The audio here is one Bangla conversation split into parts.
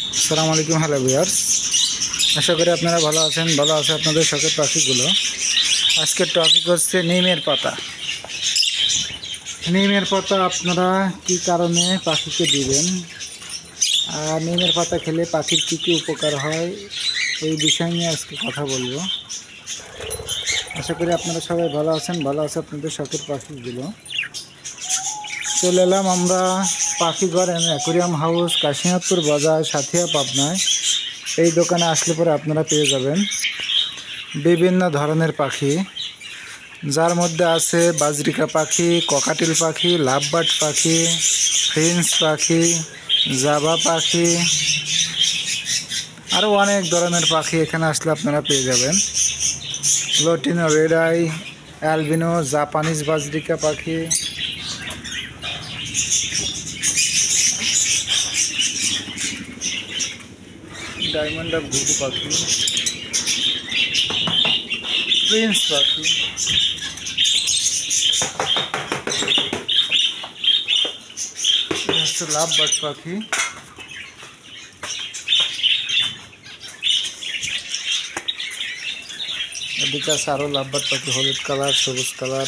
আসসালামু আলাইকুম। হ্যালো ভিউয়ার্স, আশা করি আপনারা ভালো আছেন। ভালো আছে আপনাদের শখের পাখিগুলো। আজকের টপিক হচ্ছে নিমের পাতা। নিমের পাতা আপনারা কি কারণে পাখিকে দিবেন, আর নিমের পাতা খেলে পাখির কী কী উপকার হয়, এই বিষয় নিয়ে আজকে কথা বলবো। আশা করি আপনারা সবাই ভালো আছেন। ভালো আছে আপনাদের শখের পাখিগুলো। চলে এলাম আমরা পাখিঘর অ্যাকোরিয়াম হাউস, কাশিনাথপুর বাজার, সাথিয়া, পাবনায়। এই দোকানে আসলে পরে আপনারা পেয়ে যাবেন বিভিন্ন ধরনের পাখি, যার মধ্যে আছে বাজরিকা পাখি, ককাটেল পাখি, লাভবার্ড পাখি, ফ্রেঞ্চ পাখি, জাভা পাখি, আরও অনেক ধরনের পাখি এখানে আসলে আপনারা পেয়ে যাবেন। Lutino, red eye, albino, Japanese budgerigar পাখি, ডায়মন্ড অফ ঘুঘু পাখি, প্রিন্স পাখি, হচ্ছে লাভবার্ড পাখি, এদিকে আছে আরও লাভবার্ড পাখি, হলুদ কালার, সবুজ কালার।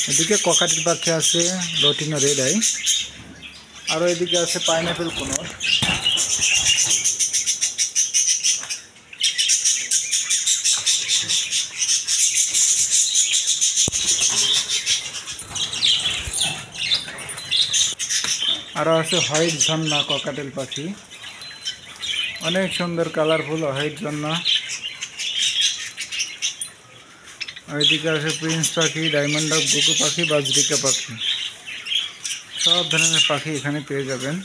এদিকে ককাটেল পাখি আছে, লটিনো, রেড আই। আরও এদিকে আছে পাইনঅ্যাপেল কোনোর। আরও আছে হোয়াইট ঝর্ণা ককাটেল পাখি, অনেক সুন্দর কালারফুল হোয়াইট ঝর্ণা। এদিকে আছে প্রিন্স পাখি, ডায়মন্ড অফ ঘুঘু পাখি, বাজরিকা পাখি। সব ধরনের পাখি এখানে পেয়ে যাবেন।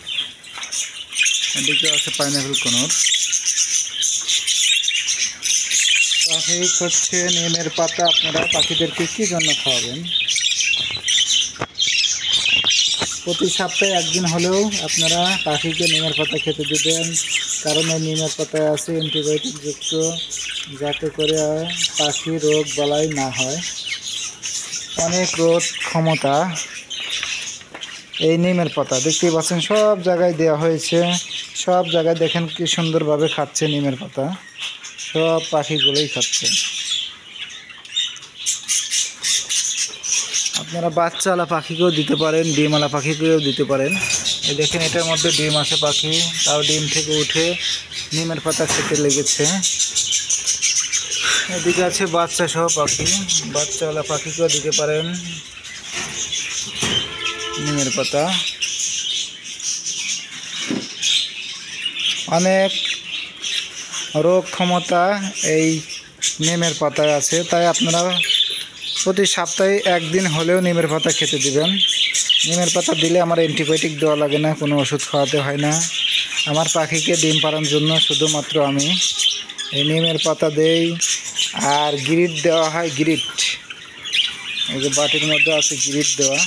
এদিকে আছে পাইনঅ্যাপেল কোনোর। পাখি হচ্ছে নিমের পাতা। আপনারা পাখিদেরকে কী জন্য খাওয়াবেন? প্রতি সপ্তাহে একদিন হলেও আপনারা পাখিকে নিমের পাতা খেতে দেবেন, কারণ এই নিমের পাতায় আছে অ্যান্টিবায়োটিক যুক্ত, যাতে করে পাখি রোগ বালাই না হয়। অনেক রোগ ক্ষমতা এই নিমের পাতা। দেখতেই পাচ্ছেন সব জায়গায় দেওয়া হয়েছে, সব জায়গায় দেখেন কি সুন্দরভাবে খাচ্ছে নিমের পাতা। সব পাখিগুলোই খাচ্ছে। আপনারা বাচ্চাওয়ালা পাখিকেও দিতে পারেন, ডিমওয়ালা পাখিকেও দিতে পারেন। এই দেখেন এটার মধ্যে ডিম আছে পাখি, তাও ডিম থেকে উঠে নিমের পাতা খেতে লেগেছে। এদিকে আছে বাচ্চা সহ পাখি, বাচ্চাওয়ালা পাখিকেও দিতে পারেন নিমের পাতা। অনেক রোগ ক্ষমতা এই নিমের পাতায় আছে, তাই আপনারা প্রতি সপ্তাহে একদিন হলেও নিমের পাতা খেতে দিবেন। নিমের পাতা দিলে আমার অ্যান্টিবায়োটিক দেওয়া লাগে না, কোনো ওষুধ খাওয়াতে হয় না। আমার পাখিকে ডিম পাড়ানোর জন্য শুধুমাত্র আমি এই নিমের পাতা দেই। আর গ্রিট দেওয়া হয়, গ্রিট। এই যে বাটির মধ্যে আছে গ্রিট দেওয়া।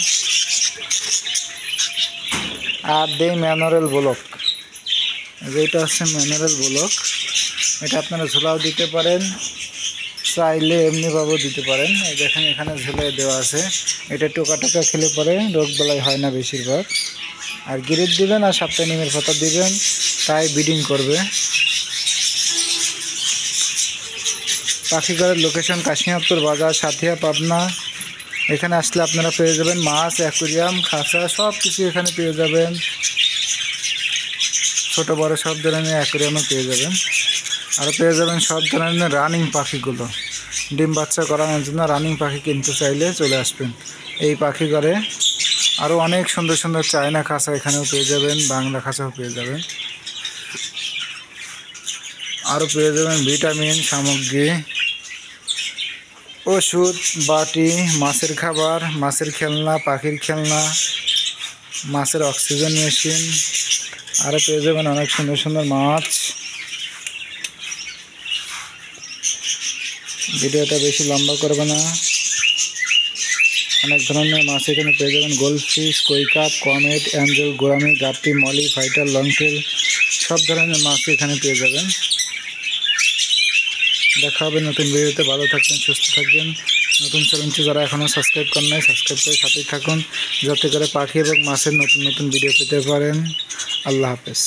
আর দেই ম্যানোরেল ব্লক। যেটা হচ্ছে ম্যানোরেল ব্লক, এটা আপনারা ঝোলাও দিতে পারেন, চাইলে এমনিভাবেও দিতে পারেন। এই দেখেন এখানে ঝুলে দেওয়া আছে। এটা টোকা টোকা খেলে পরে রোগ বালাই হয় না বেশিরভাগ। আর গিরিট দিবেন আর সপ্তাহে নিমের পাতা দিবেন, তাই ব্রিডিং করবে। পাখিঘরের লোকেশন কাশিনাথপুর বাজার, সাথিয়া, পাবনা। এখানে আসলে আপনারা পেয়ে যাবেন মাছ, অ্যাকোরিয়াম, খাঁচা, সব কিছু এখানে পেয়ে যাবেন। ছোট বড় সব ধরনের অ্যাকোরিয়ামও পেয়ে যাবেন। আরও পেয়ে যাবেন সব ধরনের রানিং পাখিগুলো। ডিম বাচ্চা করানোর জন্য রানিং পাখি কিনতে চাইলে চলে আসবেন এই পাখিঘরে। আরও অনেক সুন্দর সুন্দর চায়না খাঁচা এখানেও পেয়ে যাবেন, বাংলা খাঁচাও পেয়ে যাবেন। আরও পেয়ে যাবেন ভিটামিন সামগ্রী, ওষুধ, বাটি, মাছের খাবার, মাছের খেলনা, পাখির খেলনা, মাছের অক্সিজেন মেশিন। আরও পেয়ে যাবেন অনেক সুন্দর সুন্দর মাছ। ভিডিওটা বেশি লম্বা করবে না। অনেক ধরনের মাছ এখানে পেয়ে যাবেন, goldfish, koi carp, comet, angel, gourami, guppy, molly, fighter, longtail, সব ধরনের মাছ এখানে পেয়ে যাবেন। দেখা হবে নতুন ভিডিওতে। ভালো থাকবেন, সুস্থ থাকবেন। নতুন চ্যানেলটি যারা এখনও সাবস্ক্রাইব করেন নাই, সাবস্ক্রাইব করে সাথেই থাকুন, যাতে করে পাখি এবং মাছের নতুন নতুন ভিডিও পেতে পারেন। আল্লাহ হাফেজ।